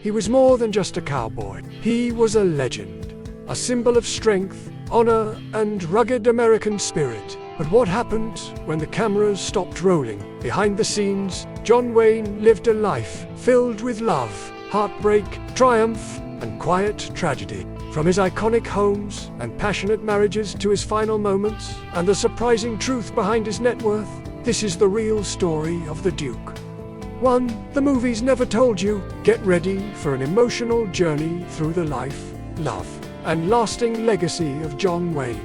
he was more than just a cowboy. He was a legend, a symbol of strength, honor, and rugged American spirit. But what happened when the cameras stopped rolling? Behind the scenes, John Wayne lived a life filled with love, heartbreak, triumph, and quiet tragedy. From his iconic homes and passionate marriages to his final moments, and the surprising truth behind his net worth, this is the real story of the Duke. One the movies never told you. Get ready for an emotional journey through the life, love, and lasting legacy of John Wayne.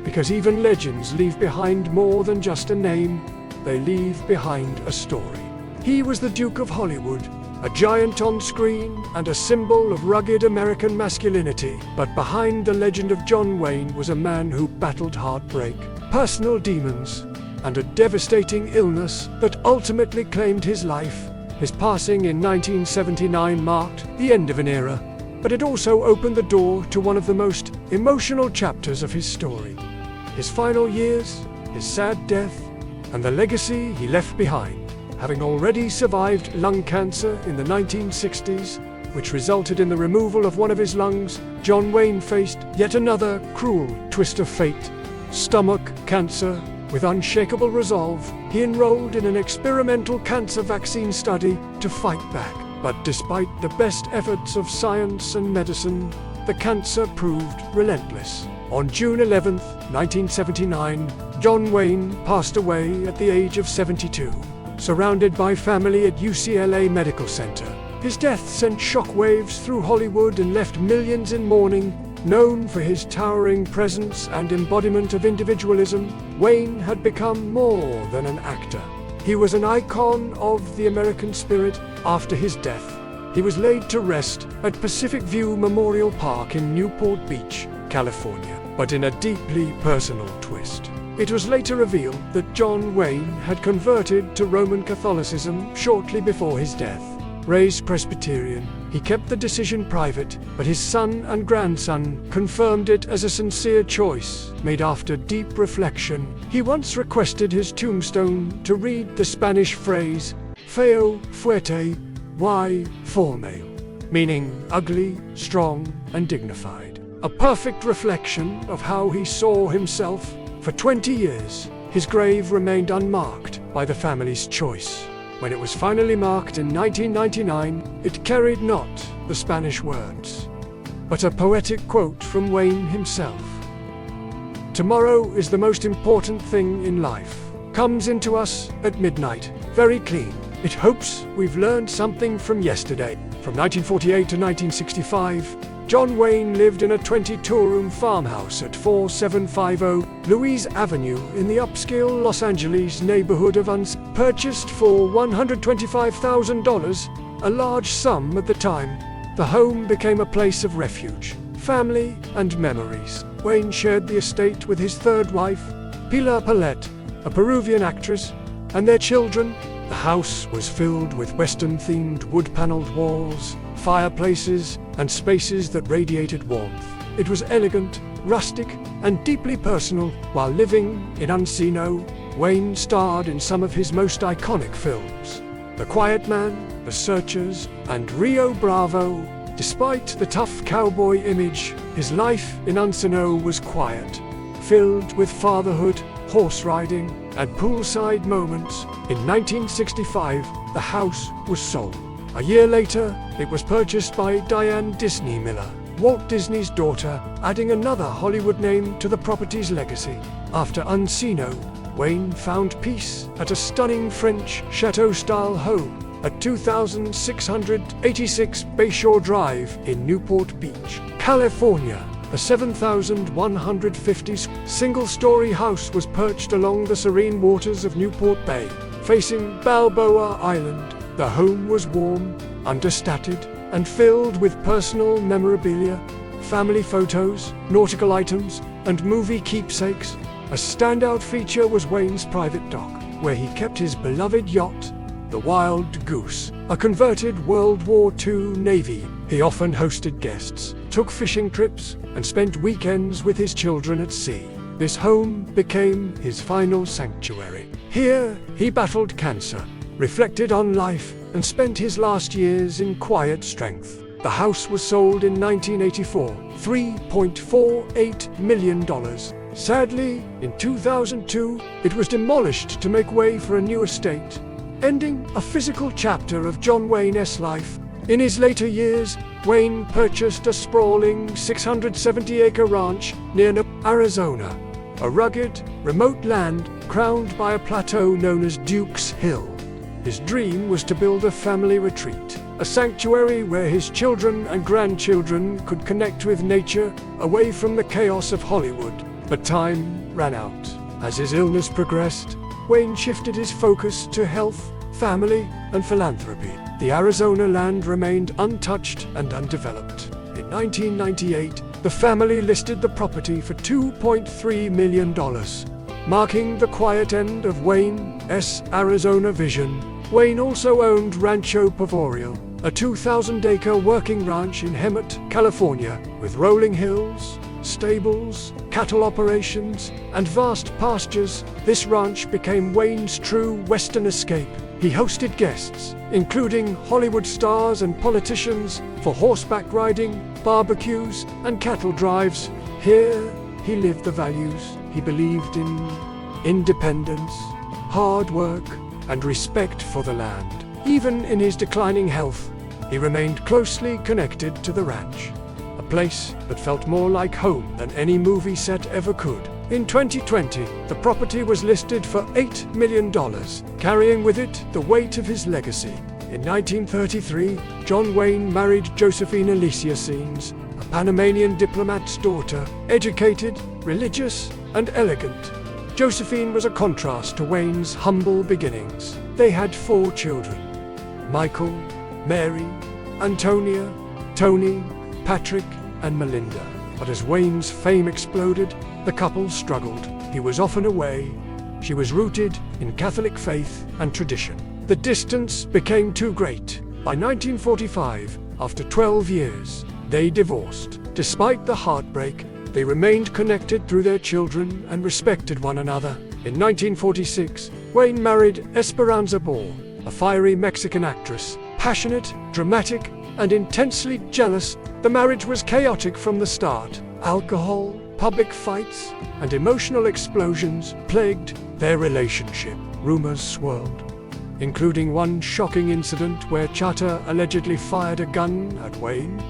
Because even legends leave behind more than just a name, they leave behind a story. He was the Duke of Hollywood, a giant on screen and a symbol of rugged American masculinity. But behind the legend of John Wayne was a man who battled heartbreak, personal demons, and a devastating illness that ultimately claimed his life. His passing in 1979 marked the end of an era, but it also opened the door to one of the most emotional chapters of his story. His final years, his sad death, and the legacy he left behind. Having already survived lung cancer in the 1960s, which resulted in the removal of one of his lungs, John Wayne faced yet another cruel twist of fate: stomach cancer. With unshakable resolve, he enrolled in an experimental cancer vaccine study to fight back. But despite the best efforts of science and medicine, the cancer proved relentless. On June 11, 1979, John Wayne passed away at the age of 72, surrounded by family at UCLA Medical Center. His death sent shockwaves through Hollywood and left millions in mourning. Known for his towering presence and embodiment of individualism, Wayne had become more than an actor. He was an icon of the American spirit. After his death, he was laid to rest at Pacific View Memorial Park in Newport Beach, California. But in a deeply personal twist, it was later revealed that John Wayne had converted to Roman Catholicism shortly before his death. Raised Presbyterian, he kept the decision private, but his son and grandson confirmed it as a sincere choice made after deep reflection. He once requested his tombstone to read the Spanish phrase, "Feo, fuerte, y formal," meaning ugly, strong, and dignified. A perfect reflection of how he saw himself. For 20 years, his grave remained unmarked by the family's choice. When it was finally marked in 1999, it carried not the Spanish words, but a poetic quote from Wayne himself. "Tomorrow is the most important thing in life. Comes into us at midnight, very clean. It hopes we've learned something from yesterday." From 1948 to 1965, John Wayne lived in a 22-room farmhouse at 4750 Louise Avenue in the upscale Los Angeles neighborhood of purchased for $125,000, a large sum at the time. The home became a place of refuge, family, and memories. Wayne shared the estate with his third wife, Pilar Pallete, a Peruvian actress, and their children. The house was filled with Western-themed wood-paneled walls, fireplaces, and spaces that radiated warmth. It was elegant, rustic, and deeply personal. While living in Encino, Wayne starred in some of his most iconic films: The Quiet Man, The Searchers, and Rio Bravo. Despite the tough cowboy image, his life in Encino was quiet, filled with fatherhood, horse riding, and poolside moments. In 1965, the house was sold. A year later, it was purchased by Diane Disney Miller, Walt Disney's daughter, adding another Hollywood name to the property's legacy. After Encino, Wayne found peace at a stunning French chateau-style home at 2686 Bayshore Drive in Newport Beach, California. A 7,150 single-story house was perched along the serene waters of Newport Bay, facing Balboa Island. The home was warm, understated, and filled with personal memorabilia, family photos, nautical items, and movie keepsakes. A standout feature was Wayne's private dock, where he kept his beloved yacht, the Wild Goose, a converted World War II Navy. He often hosted guests, took fishing trips, and spent weekends with his children at sea. This home became his final sanctuary. Here, he battled cancer, reflected on life, and spent his last years in quiet strength. The house was sold in 1984, $3.48 million. Sadly, in 2002, it was demolished to make way for a new estate, ending a physical chapter of John Wayne's life. In his later years, Wayne purchased a sprawling 670-acre ranch near Arizona, a rugged, remote land crowned by a plateau known as Duke's Hill. His dream was to build a family retreat, a sanctuary where his children and grandchildren could connect with nature, away from the chaos of Hollywood. But time ran out. As his illness progressed, Wayne shifted his focus to health, family, and philanthropy. The Arizona land remained untouched and undeveloped. In 1998, the family listed the property for $2.3 million, marking the quiet end of Wayne's Arizona vision. Wayne also owned Rancho Pavorio, a 2,000-acre working ranch in Hemet, California, with rolling hills, stables, cattle operations, and vast pastures. This ranch became Wayne's true Western escape. He hosted guests, including Hollywood stars and politicians, for horseback riding, barbecues, and cattle drives. Here, he lived the values he believed in: independence, hard work, and respect for the land. Even in his declining health, he remained closely connected to the ranch, a place that felt more like home than any movie set ever could. In 2020, the property was listed for $8 million, carrying with it the weight of his legacy. In 1933, John Wayne married Josephine Alicia Scenes, a Panamanian diplomat's daughter, educated, religious, and elegant. Josephine was a contrast to Wayne's humble beginnings. They had 4 children: Michael, Mary, Antonia, Tony, Patrick, and Melinda. But as Wayne's fame exploded, the couple struggled. He was often away. She was rooted in Catholic faith and tradition. The distance became too great. By 1945, after 12 years, they divorced. Despite the heartbreak, they remained connected through their children and respected one another. In 1946, Wayne married Esperanza Ball, a fiery Mexican actress. Passionate, dramatic, and intensely jealous, the marriage was chaotic from the start. Alcohol, public fights, and emotional explosions plagued their relationship. Rumors swirled, including one shocking incident where Chata allegedly fired a gun at Wayne.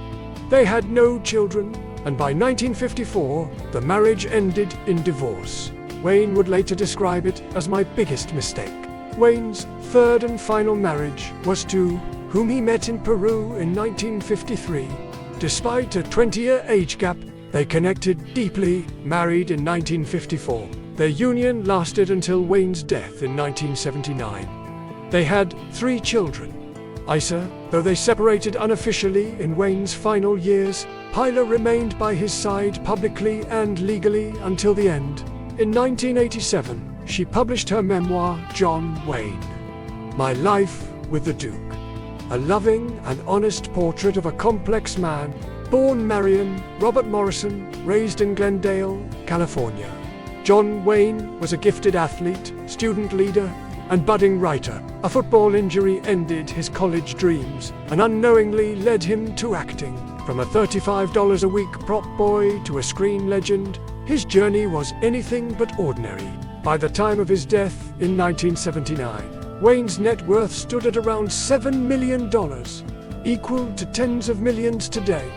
They had no children, and by 1954, the marriage ended in divorce. Wayne would later describe it as my biggest mistake. Wayne's third and final marriage was to whom he met in Peru in 1953. Despite a 20-year age gap, they connected deeply. Married in 1954, their union lasted until Wayne's death in 1979. They had 3 children. Isa, though they separated unofficially in Wayne's final years, Pilar remained by his side publicly and legally until the end. In 1987, she published her memoir, John Wayne: My Life with the Duke, a loving and honest portrait of a complex man, born Marion Robert Morrison, raised in Glendale, California. John Wayne was a gifted athlete, student leader, and budding writer. A football injury ended his college dreams and unknowingly led him to acting. From a $35 a week prop boy to a screen legend, his journey was anything but ordinary. By the time of his death in 1979, Wayne's net worth stood at around $7 million, equal to tens of millions today.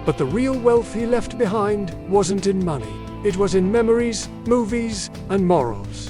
But the real wealth he left behind wasn't in money. It was in memories, movies, and morals.